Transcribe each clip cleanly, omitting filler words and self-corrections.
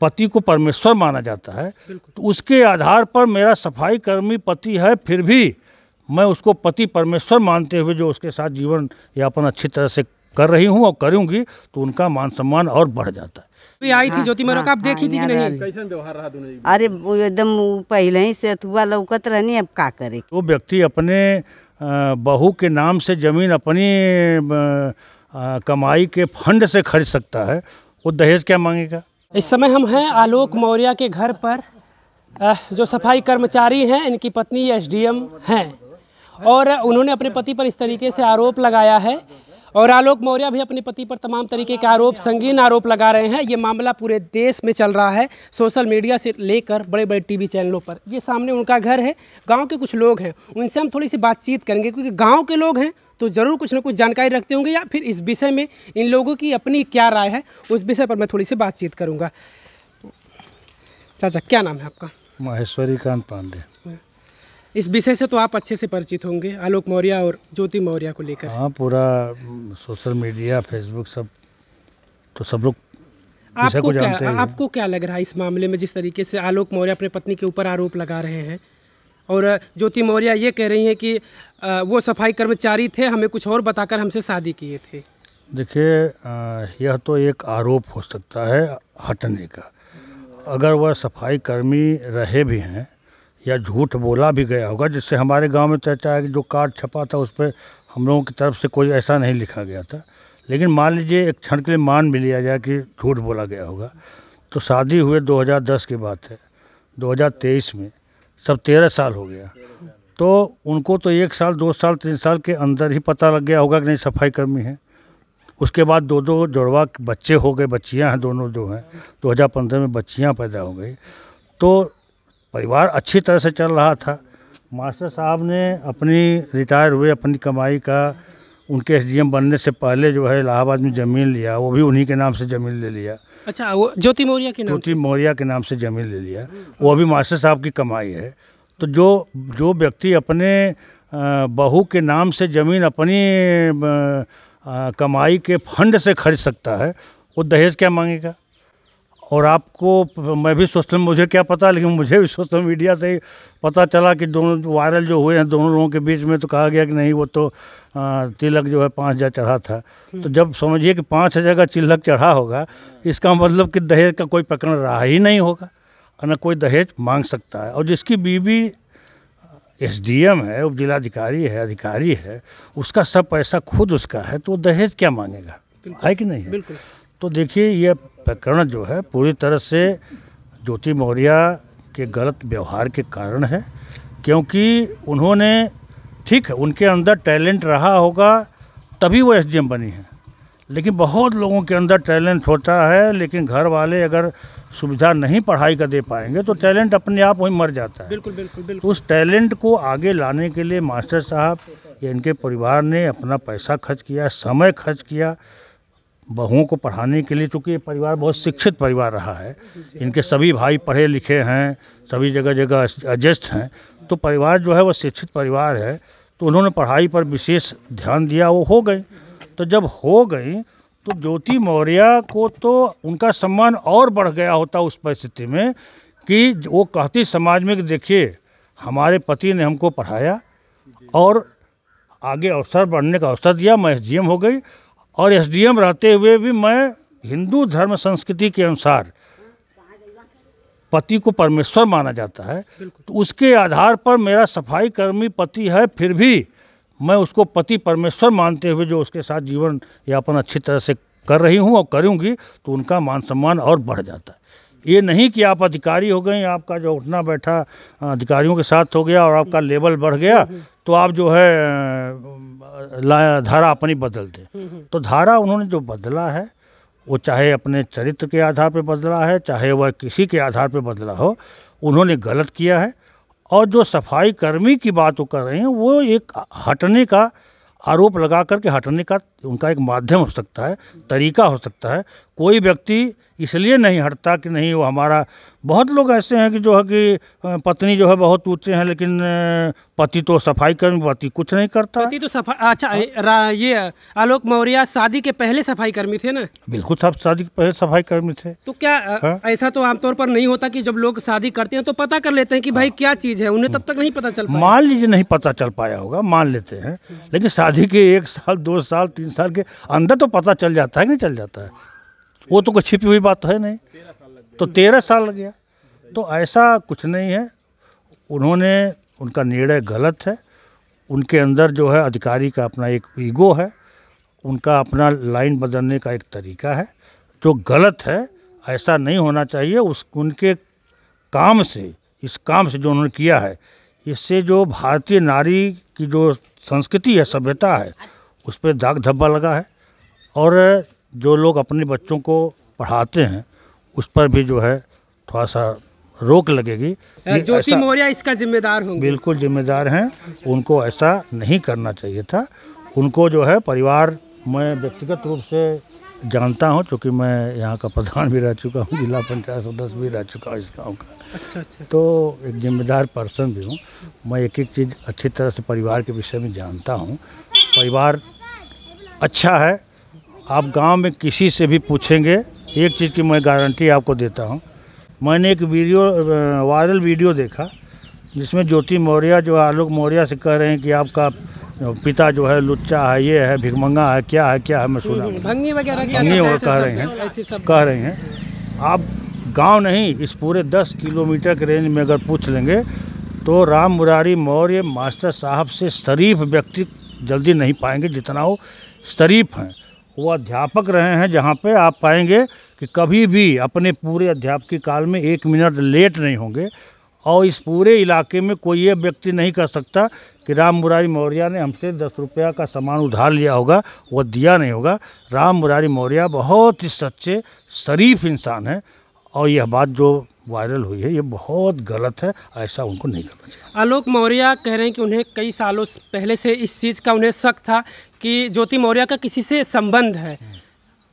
पति को परमेश्वर माना जाता है, तो उसके आधार पर मेरा सफाई कर्मी पति है, फिर भी मैं उसको पति परमेश्वर मानते हुए जो उसके साथ जीवन यापन अच्छी तरह से कर रही हूँ और करूँगी, तो उनका मान सम्मान और बढ़ जाता है। भी आई थी ज्योति मौर्य का, आप देखी थी कि नहीं? कैसन व्यवहार रहा दोनों? अरे वो एकदम पहले ही से अथुआ लौकत रहनी, अब का करे। वो व्यक्ति अपने बहू के नाम से जमीन अपनी कमाई के फंड से खरीद सकता है, वो दहेज क्या मांगेगा? इस समय हम हैं आलोक मौर्य के घर पर। जो सफाई कर्मचारी हैं, इनकी पत्नी एसडीएम हैं और उन्होंने अपने पति पर इस तरीके से आरोप लगाया है और आलोक मौर्य भी अपने पति पर तमाम तरीके के आरोप, संगीन आरोप लगा रहे हैं। ये मामला पूरे देश में चल रहा है, सोशल मीडिया से लेकर बड़े बड़े टीवी चैनलों पर। ये सामने उनका घर है, गांव के कुछ लोग हैं, उनसे हम थोड़ी सी बातचीत करेंगे क्योंकि गांव के लोग हैं तो ज़रूर कुछ ना कुछ जानकारी रखते होंगे या फिर इस विषय में इन लोगों की अपनी क्या राय है, उस विषय पर मैं थोड़ी सी बातचीत करूँगा। चाचा, क्या नाम है आपका? महेश्वरी कांत पांडे। इस विषय से तो आप अच्छे से परिचित होंगे, आलोक मौर्य और ज्योति मौर्य को लेकर। हाँ, पूरा सोशल मीडिया, फेसबुक सब, तो सब लोग विषय को जानते हैं। आपको क्या लग रहा है इस मामले में, जिस तरीके से आलोक मौर्य अपने पत्नी के ऊपर आरोप लगा रहे हैं और ज्योति मौर्य ये कह रही हैं कि वो सफाई कर्मचारी थे, हमें कुछ और बताकर हमसे शादी किए थे? देखिए, यह तो एक आरोप हो सकता है हटने का। अगर वह सफाई कर्मी रहे भी हैं या झूठ बोला भी गया होगा, जिससे हमारे गांव में चर्चा है कि जो कार्ड छपा था उस पर हम लोगों की तरफ से कोई ऐसा नहीं लिखा गया था, लेकिन मान लीजिए एक क्षण के लिए मान भी लिया जाए कि झूठ बोला गया होगा, तो शादी हुए 2010 की बात है, 2023 में सब 13 साल हो गया, तो उनको तो 1 साल 2 साल 3 साल के अंदर ही पता लग गया होगा कि नहीं सफाई कर्मी है। उसके बाद 2 जुड़वा बच्चे हो गए, बच्चियां हैं, दोनों जो हैं 2015 में बच्चियां पैदा हो गई, तो परिवार अच्छी तरह से चल रहा था। मास्टर साहब ने अपनी रिटायर हुए, अपनी कमाई का, उनके एसडीएम बनने से पहले जो है इलाहाबाद में ज़मीन लिया, वो भी उन्हीं के नाम से ज़मीन ले लिया। अच्छा, वो ज्योति मौर्य के नाम? ज्योति मौर्य के नाम से ज़मीन ले लिया, वो भी मास्टर साहब की कमाई है। तो जो व्यक्ति अपने बहू के नाम से ज़मीन अपनी कमाई के फंड से खरीद सकता है, वो दहेज क्या मांगेगा? और आपको मैं भी सोचता हूँ, मुझे क्या पता, लेकिन मुझे भी सोशल मीडिया से ही पता चला कि दोनों वायरल जो हुए हैं दोनों लोगों के बीच में, तो कहा गया कि नहीं वो तो तिलक जो है 5,000 चढ़ा था। तो जब समझिए कि 5,000 का तिलक चढ़ा होगा, इसका मतलब कि दहेज का कोई प्रकरण रहा ही नहीं होगा, और न कोई दहेज मांग सकता है। और जिसकी बीवी एसडीएम है, उप जिलाधिकारी है, अधिकारी है, उसका सब पैसा खुद उसका है, तो दहेज क्या मांगेगा? है कि नहीं है? बिल्कुल। तो देखिए, यह प्रकरण जो है पूरी तरह से ज्योति मौर्य के गलत व्यवहार के कारण है, क्योंकि उन्होंने, ठीक है उनके अंदर टैलेंट रहा होगा तभी वो एसडीएम बनी है, लेकिन बहुत लोगों के अंदर टैलेंट होता है, लेकिन घर वाले अगर सुविधा नहीं पढ़ाई का दे पाएंगे तो टैलेंट अपने आप वहीं मर जाता है। बिल्कुल बिल्कुल बिल्कुल। तो उस टैलेंट को आगे लाने के लिए मास्टर साहब या इनके परिवार ने अपना पैसा खर्च किया, समय खर्च किया बहुओं को पढ़ाने के लिए, क्योंकि ये परिवार बहुत शिक्षित परिवार रहा है, इनके सभी भाई पढ़े लिखे हैं, सभी जगह जगह एडजस्ट हैं, तो परिवार जो है वो शिक्षित परिवार है, तो उन्होंने पढ़ाई पर विशेष ध्यान दिया, वो हो गई। तो जब हो गई तो ज्योति मौर्य को तो उनका सम्मान और बढ़ गया होता उस परिस्थिति में कि वो कहती समाज में कि देखिए हमारे पति ने हमको पढ़ाया और आगे अवसर बढ़ने का अवसर दिया, मैं एसडीएम हो गई, और एसडीएम रहते हुए भी मैं हिंदू धर्म संस्कृति के अनुसार पति को परमेश्वर माना जाता है, तो उसके आधार पर मेरा सफाई कर्मी पति है, फिर भी मैं उसको पति परमेश्वर मानते हुए जो उसके साथ जीवन यापन अच्छी तरह से कर रही हूँ और करूँगी, तो उनका मान सम्मान और बढ़ जाता है। ये नहीं कि आप अधिकारी हो गए, आपका जो उठना बैठा अधिकारियों के साथ हो गया और आपका लेवल बढ़ गया तो आप जो है धारा अपनी बदलते। तो धारा उन्होंने जो बदला है वो चाहे अपने चरित्र के आधार पर बदला है, चाहे वह किसी के आधार पर बदला हो, उन्होंने गलत किया है। और जो सफाई कर्मी की बात वो कर रहे हैं वो एक हटने का आरोप लगा करके हटने का उनका एक माध्यम हो सकता है, तरीका हो सकता है। कोई व्यक्ति इसलिए नहीं हटता कि नहीं वो हमारा, बहुत लोग ऐसे हैं कि जो है कि पत्नी जो है बहुत ऊँचे हैं लेकिन पति तो सफाई कर्मी, पति कुछ नहीं करता। पति तो सफाई, अच्छा ये आलोक मौर्य शादी के पहले सफाई कर्मी थे ना? बिल्कुल, सब शादी के पहले सफाई कर्मी थे। तो क्या ऐसा तो आमतौर पर नहीं होता कि जब लोग शादी करते हैं तो पता कर लेते हैं कि भाई क्या चीज़ है, उन्हें तब तक नहीं पता चल पाया? मान लीजिए नहीं पता चल पाया होगा, मान लेते हैं, लेकिन शादी के 1 साल 2 साल 3 साल के अंदर तो पता चल जाता है कि नहीं चल जाता है? वो तो कोई छिपी हुई बात तो है नहीं। तो 13 साल लग गया। तो ऐसा कुछ नहीं है, उनका निर्णय गलत है। उनके अंदर जो है अधिकारी का अपना एक ईगो है, उनका अपना लाइन बदलने का एक तरीका है जो गलत है। ऐसा नहीं होना चाहिए। उनके काम से, इस काम से जो उन्होंने किया है, इससे जो भारतीय नारी की जो संस्कृति है, सभ्यता है, उस पर दाग धब्बा लगा है। और जो लोग अपने बच्चों को पढ़ाते हैं उस पर भी जो है थोड़ा सा रोक लगेगी। ज्योति मौर्य इसका जिम्मेदार होंगे? बिल्कुल जिम्मेदार हैं। उनको ऐसा नहीं करना चाहिए था। उनको जो है परिवार, मैं व्यक्तिगत रूप से जानता हूं, क्योंकि मैं यहाँ का प्रधान भी रह चुका हूं, जिला पंचायत सदस्य भी रह चुका हूँ इस गाँव का। अच्छा। तो एक जिम्मेदार पर्सन भी हूँ। मैं एक एक चीज़ अच्छी तरह से परिवार के विषय में जानता हूँ। परिवार अच्छा है। आप गांव में किसी से भी पूछेंगे, एक चीज़ की मैं गारंटी आपको देता हूं। मैंने एक वायरल वीडियो देखा जिसमें ज्योति मौर्य जो आलोक मौर्य से कह रहे हैं कि आपका पिता जो है लुच्चा है, ये है, भिखमंगा है, क्या है, मैं सुना भंगी वगैरह क्या कह रहे हैं। आप गांव नहीं, इस पूरे 10 किलोमीटर के रेंज में अगर पूछ लेंगे तो राम मुरारी मौर्य मास्टर साहब से शरीफ व्यक्ति जल्दी नहीं पाएंगे जितना वो शरीफ हैं। वो अध्यापक रहे हैं जहाँ पे आप पाएंगे कि कभी भी अपने पूरे अध्यापकी काल में 1 मिनट लेट नहीं होंगे। और इस पूरे इलाके में कोई ये व्यक्ति नहीं कर सकता कि राम मुरारी मौर्य ने हमसे 10 रुपया का सामान उधार लिया होगा, वो दिया नहीं होगा। राम मुरारी मौर्य बहुत ही सच्चे शरीफ इंसान है। और यह बात जो वायरल हुई है ये बहुत गलत है, ऐसा उनको नहीं करना चाहिए। आलोक मौर्य कह रहे हैं कि उन्हें कई सालों पहले से इस चीज़ का उन्हें शक था कि ज्योति मौर्य का किसी से संबंध है।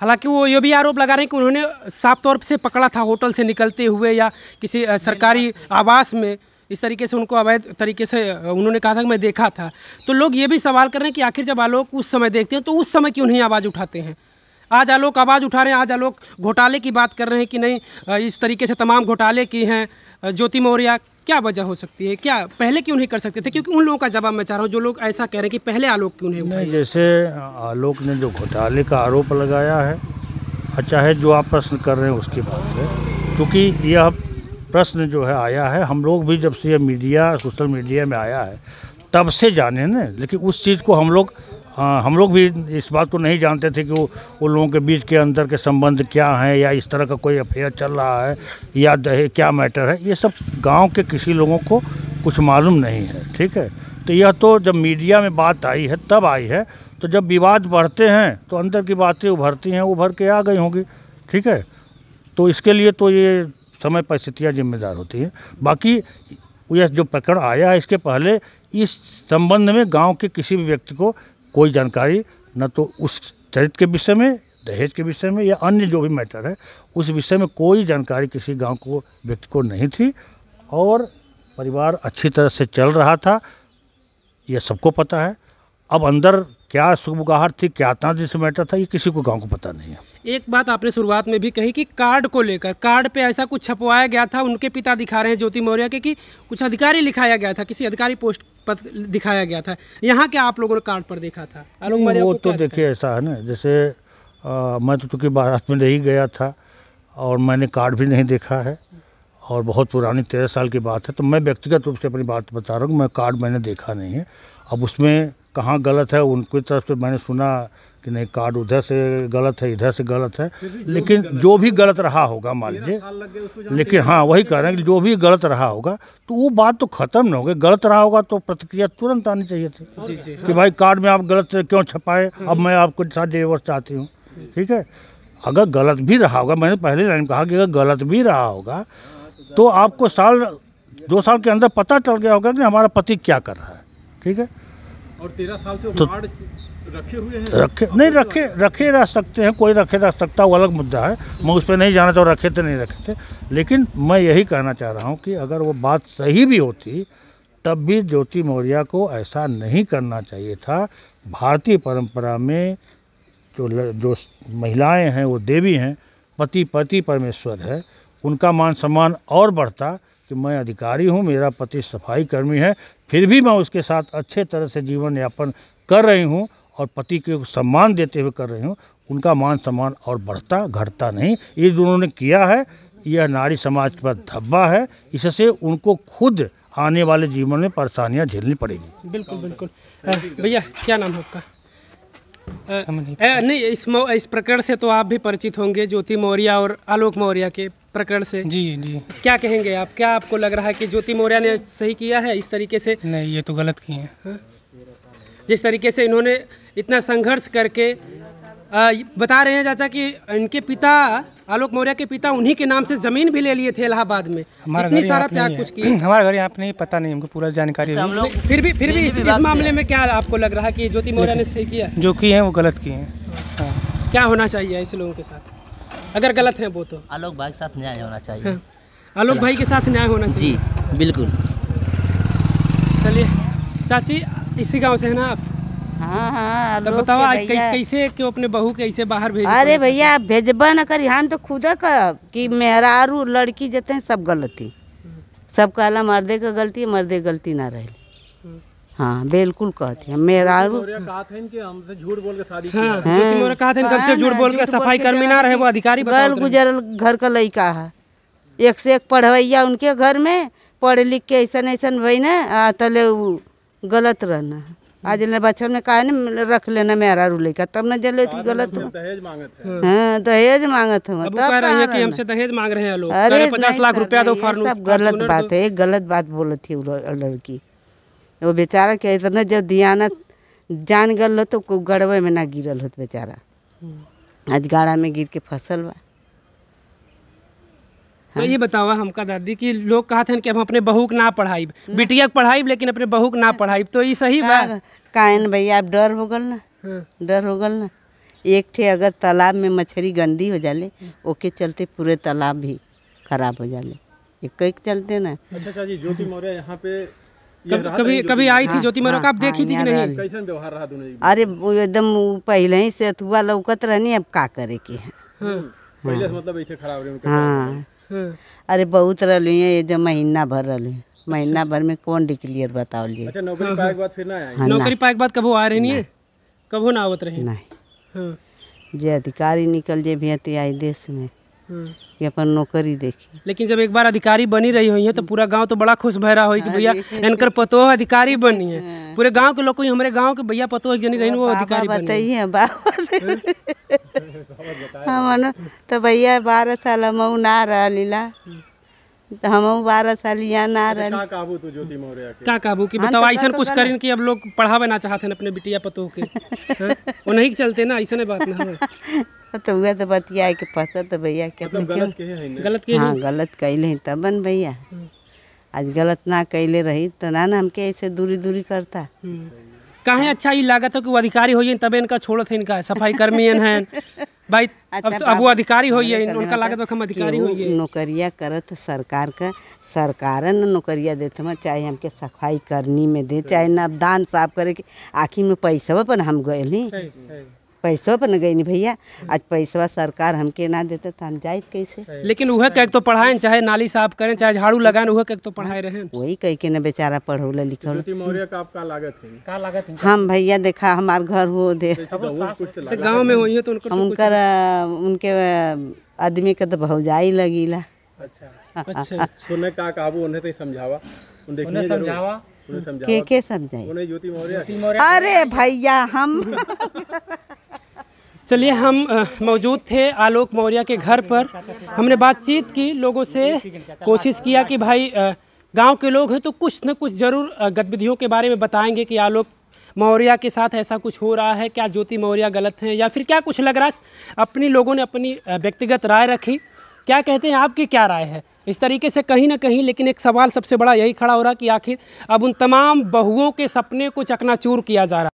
हालांकि वो ये भी आरोप लगा रहे हैं कि उन्होंने साफ तौर से पकड़ा था होटल से निकलते हुए या किसी सरकारी आवास में, इस तरीके से उनको अवैध तरीके से उन्होंने कहा था कि मैं देखा था। तो लोग ये भी सवाल कर रहे हैं कि आखिर जब आलोक उस समय देखते हैं तो उस समय क्यों नहीं आवाज़ उठाते हैं? आज आलोक आवाज़ उठा रहे हैं, आज आलोक घोटाले की बात कर रहे हैं कि नहीं इस तरीके से तमाम घोटाले की हैं ज्योति मौर्य। क्या वजह हो सकती है? क्या पहले क्यों नहीं कर सकते थे? क्योंकि उन लोगों का जवाब मैं चाह रहा हूँ जो लोग ऐसा कह रहे हैं कि पहले आलोक क्यों नहीं। जैसे आलोक ने जो घोटाले का आरोप लगाया है, चाहे जो आप प्रश्न कर रहे हैं उसकी बात है, क्योंकि यह प्रश्न जो है आया है, हम लोग भी जब से मीडिया, सोशल मीडिया में आया है तब से जाने ना। लेकिन उस चीज़ को हम लोग भी इस बात को नहीं जानते थे कि वो लोगों के बीच के अंदर के संबंध क्या हैं, या इस तरह का कोई अफेयर चल रहा है, या क्या मैटर है। ये सब गांव के किसी लोगों को कुछ मालूम नहीं है। ठीक है, तो यह तो जब मीडिया में बात आई है तब आई है। तो जब विवाद बढ़ते हैं तो अंदर की बातें उभरती हैं, उभर के आ गई होंगी। ठीक है, तो इसके लिए तो ये समय परिस्थितियाँ जिम्मेदार होती हैं। बाकी यह जो प्रकरण आया है, इसके पहले इस संबंध में गांव के किसी भी व्यक्ति को कोई जानकारी, न तो उस चरित्र के विषय में, दहेज के विषय में, या अन्य जो भी मैटर है उस विषय में कोई जानकारी किसी गांव को व्यक्ति को नहीं थी। और परिवार अच्छी तरह से चल रहा था, यह सबको पता है। अब अंदर क्या सुगबुगाहट थी, क्या तांत्रिक मैटर था, ये किसी को गांव को पता नहीं है। एक बात आपने शुरुआत में भी कही कि कार्ड को लेकर, कार्ड पे ऐसा कुछ छपवाया गया था, उनके पिता दिखा रहे हैं ज्योति मौर्य के कि कुछ अधिकारी लिखाया गया था, किसी अधिकारी पोस्ट पर दिखाया गया था। यहाँ क्या आप लोगों ने कार्ड पर देखा था? आलोक मौर्य वो तो देखिए ऐसा है ना, जैसे मैं तो चूँकि बारात में नहीं गया था और मैंने कार्ड भी नहीं देखा है, और बहुत पुरानी 13 साल की बात है, तो मैं व्यक्तिगत रूप से अपनी बात बता रहा हूँ। मैं कार्ड मैंने देखा नहीं है। अब उसमें कहाँ गलत है, उनकी तरफ से मैंने सुना कि नहीं कार्ड उधर से गलत है, इधर से गलत है। लेकिन जो भी गलत रहा होगा मान लीजिए, लेकिन हाँ वही कह रहे हैं कि जो भी गलत रहा होगा तो वो बात तो ख़त्म न हो गई। गलत रहा होगा तो प्रतिक्रिया तुरंत आनी चाहिए थी कि भाई कार्ड में आप गलत क्यों छपाए, अब मैं आपको साथ डिवोर्स चाहती हूँ। ठीक है, अगर गलत भी रहा होगा, मैंने पहले लाइन कहा कि अगर गलत भी रहा होगा तो आपको 1-2 साल के अंदर पता चल गया होगा कि हमारा पति क्या कर रहा है। ठीक है, और 13 साल से रखे रह सकते हैं, कोई रखे रह सकता, वो अलग मुद्दा है, मैं उस पर नहीं जाना चाहूँ रखे थे नहीं रखे थे। लेकिन मैं यही कहना चाह रहा हूँ कि अगर वो बात सही भी होती तब भी ज्योति मौर्य को ऐसा नहीं करना चाहिए था। भारतीय परंपरा में जो महिलाएं हैं वो देवी हैं, पति परमेश्वर है, उनका मान सम्मान और बढ़ता कि मैं अधिकारी हूँ, मेरा पति सफाई कर्मी है, फिर भी मैं उसके साथ अच्छे तरह से जीवन यापन कर रही हूँ और पति को सम्मान देते हुए कर रही हूँ, उनका मान सम्मान और बढ़ता घटता नहीं। ये जो उन्होंने किया है यह नारी समाज पर धब्बा है, इससे उनको खुद आने वाले जीवन में परेशानियां झेलनी पड़ेगी। बिल्कुल बिल्कुल। भैया क्या नाम है आपका? नहीं, इस प्रकरण से तो आप भी परिचित होंगे, ज्योति मौर्य और आलोक मौर्य के प्रकरण से। जी जी। क्या कहेंगे आप? क्या आपको लग रहा है कि ज्योति मौर्य ने सही किया है इस तरीके से? नहीं, ये तो गलत किए हैं। जिस तरीके से इन्होंने इतना संघर्ष करके बता रहे हैं चाचा कि इनके पिता आलोक मौर्य के पिता उन्हीं के नाम से जमीन भी ले लिए थे इलाहाबाद में। इतनी सारा त्याग कुछ किया। हमारा घर यहाँ पे नहीं, पता नहीं, हमको पूरा जानकारी है। फिर भी इस मामले में क्या आपको लग रहा है कि ज्योति मौर्य ने सही किया? जो किए हैं वो गलत किए हैं। क्या होना चाहिए ऐसे लोगों के साथ अगर गलत है वो? तो आलोक भाई के साथ न्याय होना चाहिए। आलोक भाई के साथ न्याय होना चाहिए। जी बिल्कुल। चलिए चाची, इसी गांव से है ना आप? हाँ, तो बताओ कैसे क्यों अपने बहू के ऐसे बाहर भेज? अरे भैया भेजबा न करी, हम तो खुद कह कि मेहरारू लड़की जते हैं सब गलती, सब कहला मर्दे का गलती है, मर्दे गलती ना रहे। हाँ बिल्कुल कहती है मेहरारू। हमसे झूठ बोल के शादी की। ज्योति मौर्य कहा था इनसे झूठ बोल के सफाई कर्मी ना रहे, वो अधिकारी गल गुजरल घर का लड़का है, एक से एक पढ़वैया उनके घर में, पढ़ लिख के ऐसा भई ना तले गलत रहना। आज बच्चन में कहा न रख लेना मेहरारू लड़का, तब न जले गलत। दहेज मांगत है। हाँ दहेज मांगत है, तब कह रहे हैं कि हमसे दहेज मांग रहे हैं लोग। अरे 50 लाख रुपया दो, सब गलत बात है, गलत बात बोली थी लड़की। वो बेचारा के इतना जब दियानत जान गल हो तो गड़बे में ना गिरल होत बेचारा, आज गाड़ा में गिर के फसल बा। तो ये बताओ हमका दादी कि लोग कहते हैं कि हम अपने बहू को ना पढ़ाई, बिटिया को पढ़ाई लेकिन अपने बहू को ना पढ़ाई, तो ये सही बात कायन भैया? अब डर हो गल ना, डर हो गल ना। एक ठे अगर तालाब में मछली गंदी हो जाले, ओके चलते पूरे तालाब भी खराब हो जाले, एक चलते ना। अच्छा जी, ज्योति मौर्य यहाँ पे कभी आई थी ज्योति मौर्य? आप देखी थी कि नहीं? कैसा व्यवहार रहा दोनों? अरे एकदम पहले ही से अथुआ लौकत रहनी, अब का करे के है। पहले से मतलब ऐसे खराब रहे? हाँ अरे बहुत रही है, ये जो महीना भर रही, महीना भर में कौन डिक्लियर बताओ लिए। अच्छा, नौकरी पाए के बाद फिर ना आए? नौकरी पाए के बाद कबो आ रही है? कबो ना आवत रही? नहीं, जे अधिकारी निकल जे भी आई देश में कि अपन नौकरी देखी। लेकिन जब एक बार अधिकारी बनी रही हुई है तो पूरा गांव तो बड़ा खुश भरा हुई कि भैया इनकर पतोह अधिकारी बनी है। पूरे गांव के लोग को हमारे गांव के भैया पतोह जनी रही वो अधिकारी बताइए हम तो भैया 12 साल हम ना रहा, तो हम 12 साल यहाँ ना रहे। क्या काबू तो ज्योति मौर्य के? क्या काबू की बताओ? ऐसा कुछ करें कि अब लोग पढ़ावे ना चाहते हैं अपने बिटिया पतोह के, वो नहीं चलते ना, ऐसा बात ना हो। तो हुआ तो बतिया के पता तो भैया क्या गलत के हैं? गलत के? हाँ गलत कैले तबन भैया, आज गलत ना कैले रही तो ना हमके ऐसे दूरी करता। काहे अच्छा ही लागत है कि वो अधिकारी होइए तबे इनका छोड़त है, इनका सफाई कर्मी हैं भाई। अब वो अधिकारी होइए, उनका लागत हम अधिकारी होइए। नौकरिया करत सरकार का, सरकार न नौकरिया देते में, चाहे हमके सफाई करनी में दे, चाहे नबदान साफ करे के, आखिर में पैसा पर हम गए नहीं, पैसों पर न गई नहीं भैया। आज पैसा सरकार हमके ना देते तो हम जाए कैसे? लेकिन वह कह तो पढ़ाएं, चाहे नाली साफ करें, चाहे झाड़ू लगाएं, वह कह तो पढ़ाए रहे। वही कह के न बेचारा पढ़ौला लिखल। ज्योति मौर्य का आपका लागत है? का लागत है? हम भैया देखा हमार घर हो दे तो गाँव में हुई है तो उनकर उनके आदमी के तो भौजाई लगीला। अच्छा, उन्हें का काबू उन्हें तो समझावा, उन्हें समझावा के समझाई? उन्हें ज्योति मौर्य। अरे भैया हम चलिए, हम मौजूद थे आलोक मौर्य के घर पर, हमने बातचीत की, लोगों से कोशिश किया कि भाई गांव के लोग हैं तो कुछ न कुछ ज़रूर गतिविधियों के बारे में बताएंगे कि आलोक मौर्य के साथ ऐसा कुछ हो रहा है, क्या ज्योति मौर्य गलत हैं या फिर क्या कुछ लग रहा है। अपनी लोगों ने अपनी व्यक्तिगत राय रखी, क्या कहते हैं, आपकी क्या राय है इस तरीके से कहीं ना कहीं। लेकिन एक सवाल सबसे बड़ा यही खड़ा हो रहा कि आखिर अब उन तमाम बहुओं के सपने को चकनाचूर किया जा रहा है।